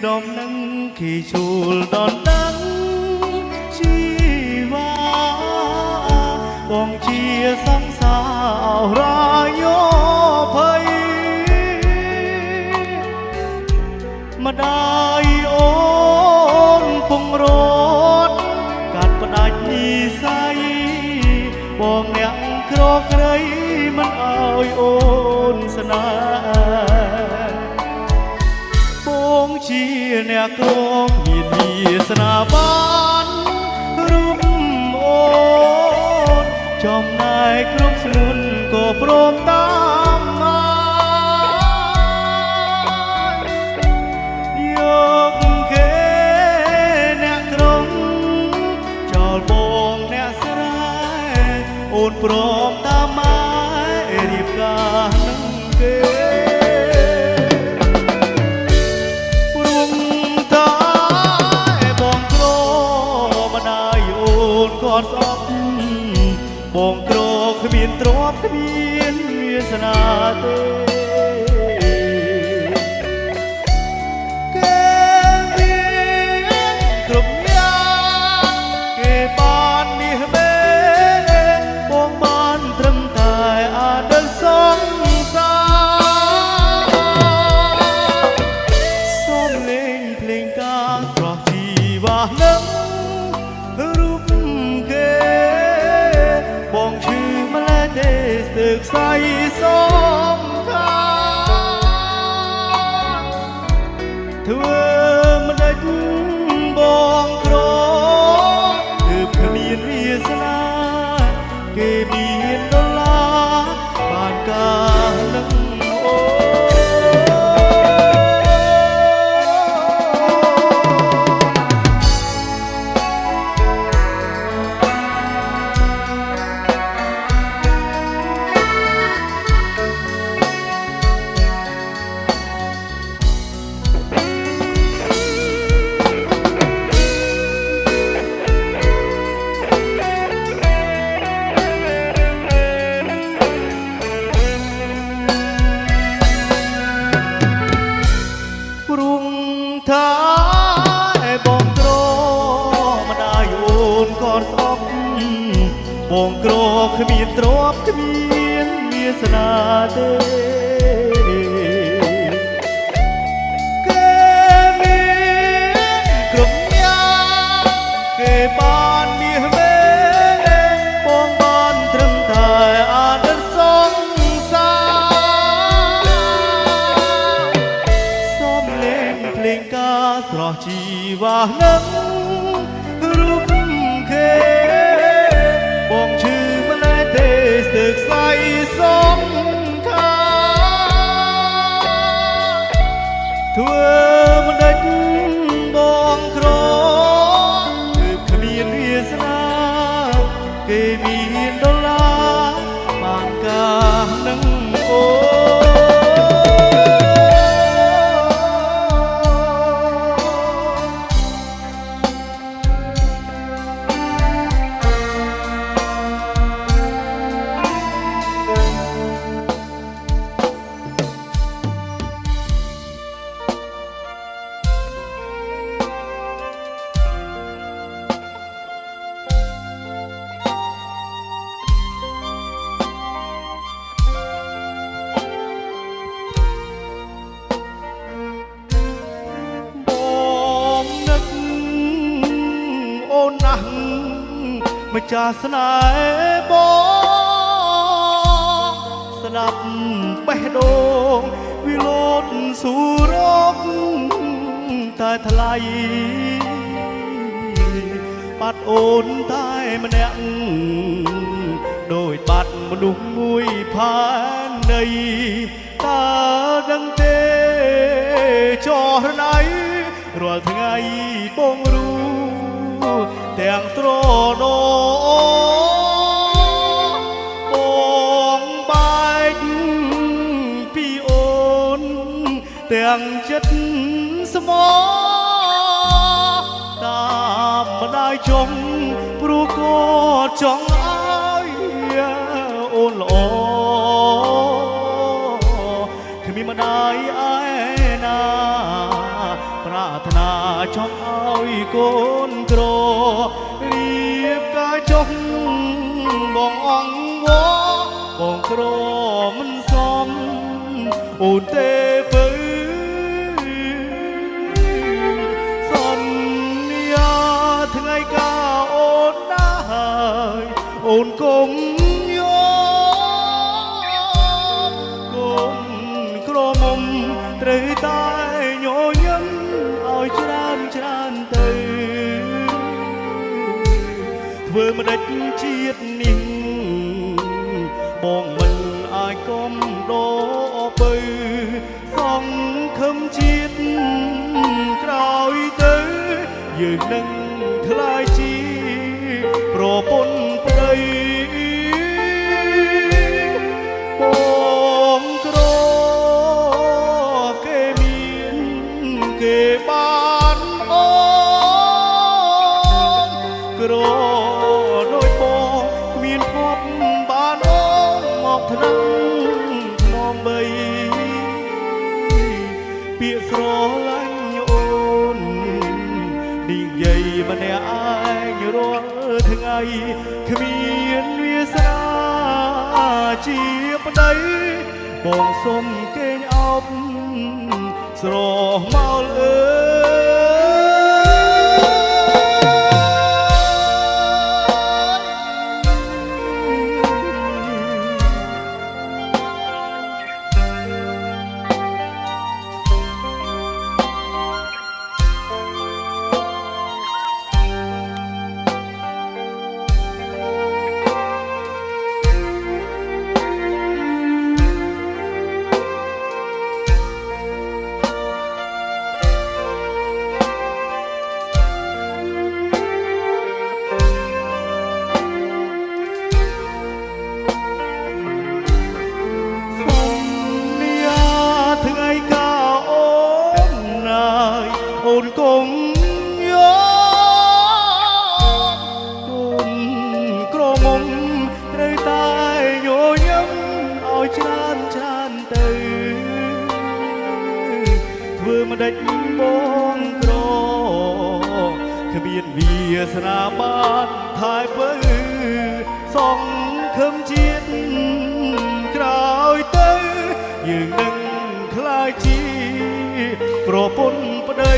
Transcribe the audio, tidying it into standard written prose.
ដមនឹងគេជួលដល់ដឹងជីវ៉ាបងជាសង្សាររាយោភ័យម្ដាយអូនពងរត់កាត់ផ្ដាច់និស័យបងអ្នកក្រក្រៃមិនអើយអូនស្នេហ៍បងជាអ្នកក្រគ្មានវាសនាបានរូបអូនចំណែកគ្រប់ស្នួនក៏ព្រមតាមមកយកគេអ្នកក្រងចោលបងអ្នកស្រែអូនព្រមតាមម៉ែរៀបការនឹងគេព្រមតែបងក្រម្ដាយអូនគាត់ស្អប់បងក្រគ្មានទ្រព្យគ្មានវាសនាទេគេមានគ្រប់យ៉ាងគេបានមាសមេបងបានត្រឹមតែអតីតសង្សារសូមលេងភ្លេងការស្រស់ជីវ៉ានឹងរូបគេបងឈឺម្លេះទេស្ទើរខ្សែសងខាធ្វើមិនដេចបងក្រទើបគ្មានវាសនាគេមានដុល្លារបានការនឹងអូថាបងក្រម្ដាយអូនក៏ស្អប់បងក្រគ្មានទ្រព្យគ្មានវាសនាទេគេមានគ្រប់យ៉ាងគេបានមាសមេបងបានត្រឹមតែអតីតសង្សារសូមលេងភ្លេងការស្រស់ជីវ៉ានឹងរូបគេបងឈឺម្លេះទេស្ទើរខ្សែសងខាធ្វើមិនដេចបងក្រគឺគ្មានវាសនាគេមានដុល្លារបានការនឹងអូម្ចាស់ស្នេហ៍បងស្ដាប់បេះដូងវិលូតស៊ូរកតែថ្លៃបាត់អូនតែម្នាក់ដោយបាត់មនុស្សមួយផែនដីតើដឹងទេចោះណៃរាល់ថ្ងៃបងรู้ទាំងត្រដោបងបែកពីអូនទាំងចិត្តស្មោតាមម្ដាយចង់ព្រោះគាត់ចង់ឲ្យអូនល្អគ្មានម្ដាយឯណា ប្រាថ្នាចង់ឲ្យកូនក្ររៀបការចុះបងអង្គវបងក្រមិនសមអូនទេពើសន្យាថ្ងៃកាអូនណាហើយអូនគុំត្រូវតែញញឹមឲ្យច្រើនទៅធ្វើម្ដេចជាតិនេះបងមិនអាចគុំដោពើសង្ឃឹមជាតិក្រោយទៅយើងនឹងថ្លៃជាប្រពន្ធប្តីបងក្រគេបានអូនក្រដូចបងគ្មានភពបានអូនមកថ្នាំធ្នមបីពាក្យស្រឡាញ់អូននិយាយម្នាក់ឯងរាល់ថ្ងៃគ្មានវាសនាជាប្តីបងសុំគេងអោបស្រមោលអូនគង់យកគុំក្រមុំត្រូវតែញញឹមឲ្យច្រើនទៅធ្វើម្ដេចបងក្រគ្មានវាសនាបានថែពើសង្ឃឹមជាតិក្រោយទៅយើងនឹងខ្លាយជាប្រពន្ធប្តី